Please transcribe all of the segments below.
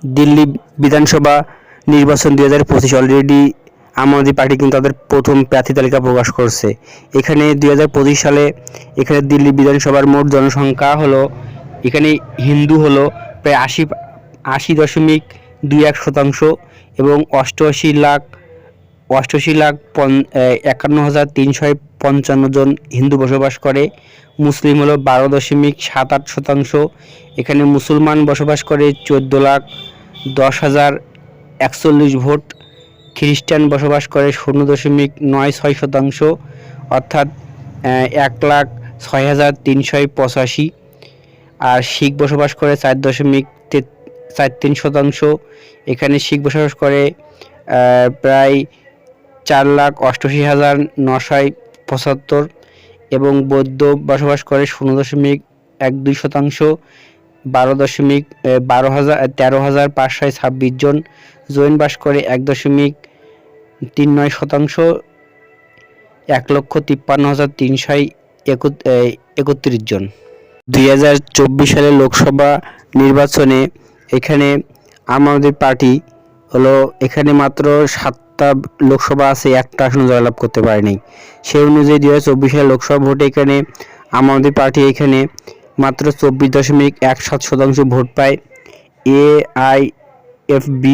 দিল্লি বিধানসভা নির্বাচন 2025 অলরেডি আম আদমি পার্টি কিন্তু তাদের প্রথম প্রার্থী তালিকা প্রকাশ করছে। এখানে 2025 সালে এখানে দিল্লি বিধানসভার মোট জনসংখ্যা হলো, এখানে হিন্দু হলো প্রায় 80.21% এবং 88,51,355 জন হিন্দু বসবাস করে। মুসলিম হলো 12.78%, এখানে মুসলমান বসবাস করে 14,10,041 ভোট। খ্রিস্টান বসবাস করে 0.96%, অর্থাৎ 1,06,385। আর শিখ বসবাস করে 4.43%, এখানে শিখ বসবাস করে প্রায় 4,88,975 এবং বৌদ্ধ বসবাস করে 0.12%, 13,526 জন। জৈন বাস করে 1.39%, 1,53,331 জন। 2024 সালের লোকসভা নির্বাচনে এখানে আম আদমি পার্টি হলো, এখানে মাত্র 7টা লোকসভা আছে, একটা আসন জয়লাভ করতে পারেনি। সেই অনুযায়ী 2024 সালের লোকসভা ভোটে এখানে আম আদমি পার্টি এখানে মাত্র 24.17% ভোট পায়। AIFB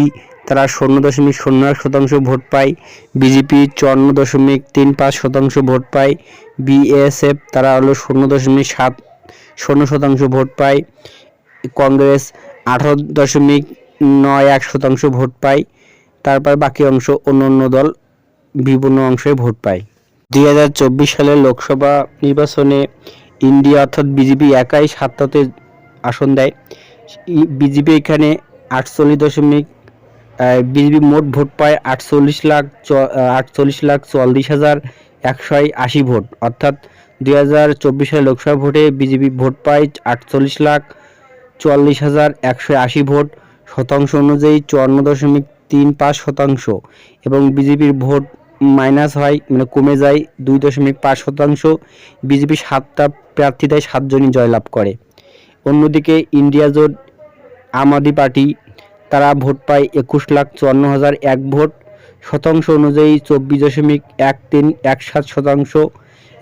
তারা 0.01% ভোট পায়। বিজেপি 54.35% ভোট পায়। BSF তারা হলো 0.70% ভোট পায়। কংগ্রেস 18.91% ভোট পায়। তারপর বাকি অংশ অন্য দল বিভিন্ন অংশে ভোট পায়। 2024 সালের লোকসভা নির্বাচনে ইন্ডিয়া অর্থাৎ বিজেপি একাই 7টাতে আসন দেয়। বিজেপি এখানে বিজেপি মোট ভোট পায় 48,44,180 ভোট, অর্থাৎ 2024 সালের লোকসভা ভোটে বিজেপি ভোট পায় 48,44,180 ভোট। শতাংশ অনুযায়ী 54.35%, এবং বিজেপির ভোট মাইনাস হয়, মানে কমে যায় 2.5%। বিজেপি 7টা প্রার্থী দেয়, 7 জনই জয়লাভ করে। অন্যদিকে ইন্ডিয়া জোট আম আদমি পার্টি তারা ভোট পায় 21,54,001 ভোট। শতাংশ অনুযায়ী 24.1317%,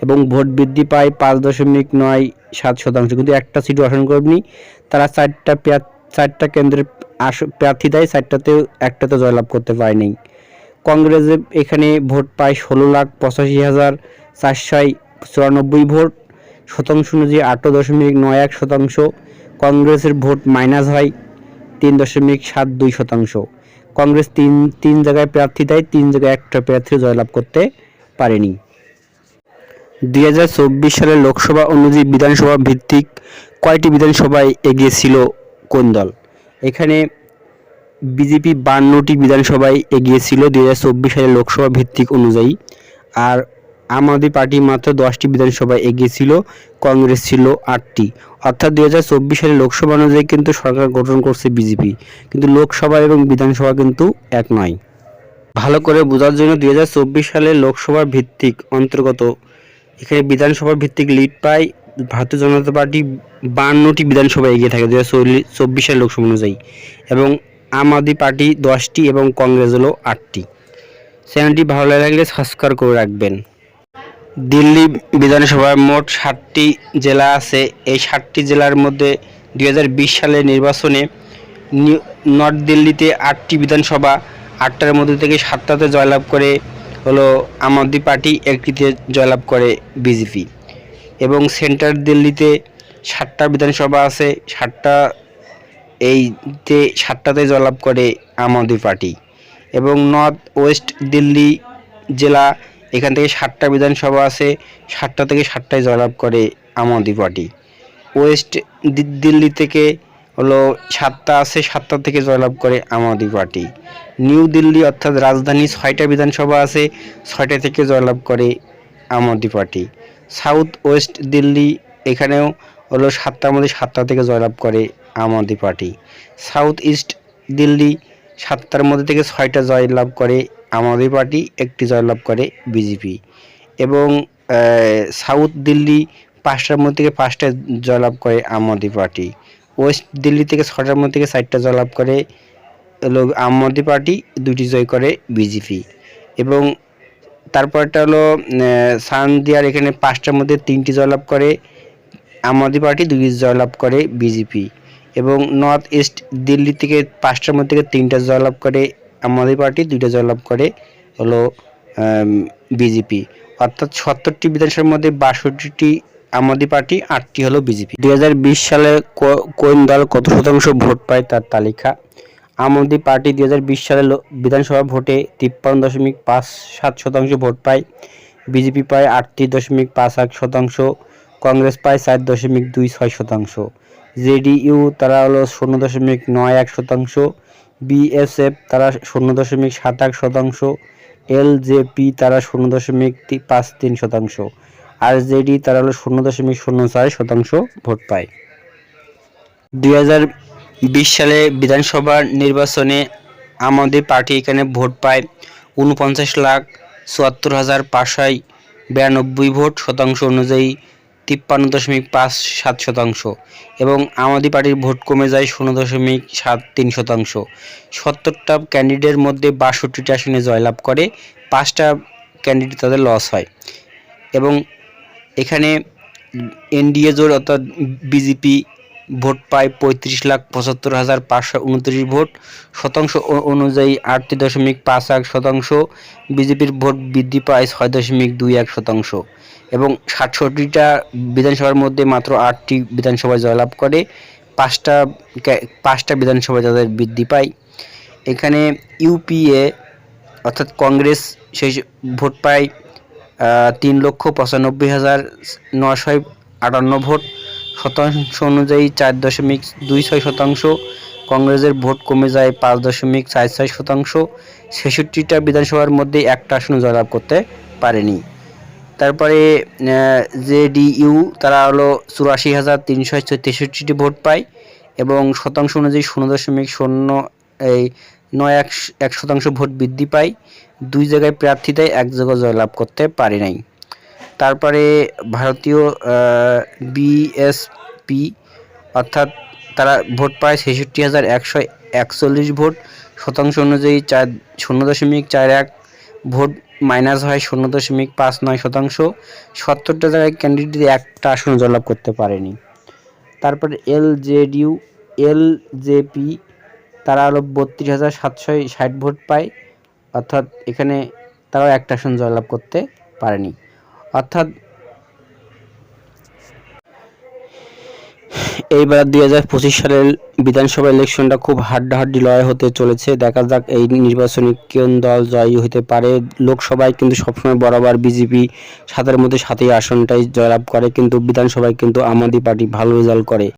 এবং ভোট বৃদ্ধি পায় 5.97%, কিন্তু একটা সিটও আসন করেনি। তারা 4টা কেন্দ্রের প্রার্থী দেয়, 4টাতেও একটাতে জয়লাভ করতে পারেনি। কংগ্রেস এখানে ভোট পায় 16,85,494 ভোট। শতাংশ অনুযায়ী 8.91%। কংগ্রেসের ভোট মাইনাস হয় 3.72%। কংগ্রেস তিন জায়গায় প্রার্থী দেয়, 3 জায়গায় একটা প্রার্থী জয়লাভ করতে পারেনি। 2024 সালের লোকসভা অনুযায়ী বিধানসভা ভিত্তিক কয়টি বিধানসভায় এগিয়ে ছিল কোন দল? এখানে বিজেপি 52টি বিধানসভায় এগিয়ে ছিল 2024 সালের লোকসভা ভিত্তিক অনুযায়ী, আর আম আদমি পার্টি মাত্র 10টি বিধানসভায় এগিয়ে ছিল, কংগ্রেস ছিল 8টি। অর্থাৎ 2024 সালের লোকসভা অনুযায়ী কিন্তু সরকার গঠন করছে বিজেপি, কিন্তু লোকসভা এবং বিধানসভা কিন্তু এক নয়। ভালো করে বোঝার জন্য 2024 সালের লোকসভা ভিত্তিক অন্তর্গত এখানে বিধানসভা ভিত্তিক লিড পায় ভারতীয় জনতা পার্টি 52টি বিধানসভায় এগিয়ে থাকে 2024 সালের লোকসভা অনুযায়ী, এবং আম আদমি পার্টি 10টি এবং কংগ্রেস হলো 8টি। চ্যানেলটি ভালো লাগলে সাবস্ক্রাইব করে রাখবেন। দিল্লি বিধানসভায় মোট 60টি জেলা আছে। এই 60টি জেলার মধ্যে 2020 সালের নির্বাচনে নর্থ দিল্লিতে 8টি বিধানসভা, 8টার মধ্যে থেকে 7টাতে জয়লাভ করে হলো আম আদমি পার্টি, 1টিতে জয়লাভ করে বিজেপি। এবং সেন্ট্রাল দিল্লিতে 7টা বিধানসভা আছে, 7টাতে জয়লাভ করে আম আদমি পার্টি। এবং নর্থ ওয়েস্ট দিল্লি জেলা, এখান থেকে 7টা বিধানসভা আছে, 7টা থেকে 7টায় জয়লাভ করে আম আদমি পার্টি। ওয়েস্ট দিল্লি থেকে হলো 7টা আছে, 7টা থেকে জয়লাভ করে আম আদমি পার্টি। নিউ দিল্লি অর্থাৎ রাজধানী 6টা বিধানসভা আছে, 6টা থেকে জয়লাভ করে আম আদমি পার্টি। সাউথ ওয়েস্ট দিল্লি এখানেও হলো 7টার মধ্যে 7টা থেকে জয়লাভ করে আম আদমি পার্টি। সাউথ ইস্ট দিল্লি 7টার মধ্যে থেকে 6টা জয়লাভ করে আম আদমি পার্টি, 1টি জয়লাভ করে বিজেপি। এবং সাউথ দিল্লি 5টার মধ্যে থেকে 5টায় জয়লাভ করে আম আদমি পার্টি। ওয়েস্ট দিল্লি থেকে 6টার মধ্যে থেকে 4টা জয়লাভ করে হলো আম আদমি পার্টি, 2টি জয় করে বিজেপি। এবং তারপরটা হলো সান্দিয়ার, এখানে 5টার মধ্যে 3টি জয়লাভ করে আম আদমি পার্টি, 2টি জয়লাভ করে বিজেপি। এবং নর্থ ইস্ট দিল্লি থেকে 5টার মধ্যে থেকে 3টা জয়লাভ করে আম আদমি পার্টি, 2টা জয়লাভ করে হলো বিজেপি। অর্থাৎ 70টি বিধানসভার মধ্যে 62টি আম আদমি পার্টি, 8টি হলো বিজেপি। 2020 সালে কোন দল কত শতাংশ ভোট পায় তার তালিকা। আম আদমি পার্টি 2020 সালে বিধানসভা ভোটে 53.57% ভোট পায়। বিজেপি পায় 38.51%, কংগ্রেস পায় 4.26%, জেডিইউ তারা হলো 0.91%, বিএসএফ তারা 0.71%, এলজেপি তারা 0.53%, আরজেডি তারা হলো 0.04% ভোট পায়। 2020 সালে বিধানসভা নির্বাচনে আম আদমি পার্টি এখানে ভোট পায় 49,74,592 ভোট, শতাংশ অনুযায়ী 53.57%। এবং আম আদমি পার্টির ভোট কমে যায় 0.73%। 70টা ক্যান্ডিডেটের মধ্যে 62টি আসনে জয়লাভ করে, 5টা ক্যান্ডিডেট তাদের লস হয়। এবং এখানে এনডিএ জোট অর্থাৎ বিজেপি ভোট পায় 35,75,529 ভোট, শতাংশ অনুযায়ী 38.51%। বিজেপির ভোট বৃদ্ধি পায় 6.21%। এবং 67টা বিধানসভার মধ্যে মাত্র 8টি বিধানসভায় জয়লাভ করে, 5টা বিধানসভায় তাদের বৃদ্ধি পায়। এখানে ইউপিএ অর্থাৎ কংগ্রেস সেই ভোট পায় 3,95,958 ভোট, শতাংশ অনুযায়ী 4.26%। কংগ্রেসের ভোট কমে যায় 5.46%। 66টা বিধানসভার মধ্যে একটা আসন জয়লাভ করতে পারেনি। তারপরে জেডিইউ তারা হলো 84,363টি ভোট পায় এবং শতাংশ অনুযায়ী 0.091% ভোট বৃদ্ধি পায়। 2 জায়গায় প্রার্থী দেয়, 1 জায়গায় জয়লাভ করতে পারে নাই। তারপরে ভারতীয় বিএসপি অর্থাৎ তারা ভোট পায় 66,141 ভোট, শতাংশ অনুযায়ী 0.41 ভোট মাইনাস হয় 0.59%। 70টা জায়গায় ক্যান্ডিডেট একটা আসন জয়লাভ করতে পারেনি। তারপরে এলজেপি তারা হলো 32,760 ভোট পায়, অর্থাৎ এখানে তারাও একটা আসন জয়লাভ করতে পারেনি। অর্থাৎ এইবার 2025 সালের বিধানসভা ইলেকশনটা খুব হাড্ডাহাড্ডি লড়াই হতে চলেছে। দেখা যাক এই নির্বাচনে কোন দল জয়ী হতে পারে। লোকসভায় কিন্তু সবসময় বরাবর বিজেপি 7-এর মধ্যে 7ই আসনটাই জয়লাভ করে, কিন্তু বিধানসভায় কিন্তু আম আদমি পার্টি ভালো রেজাল্ট করে।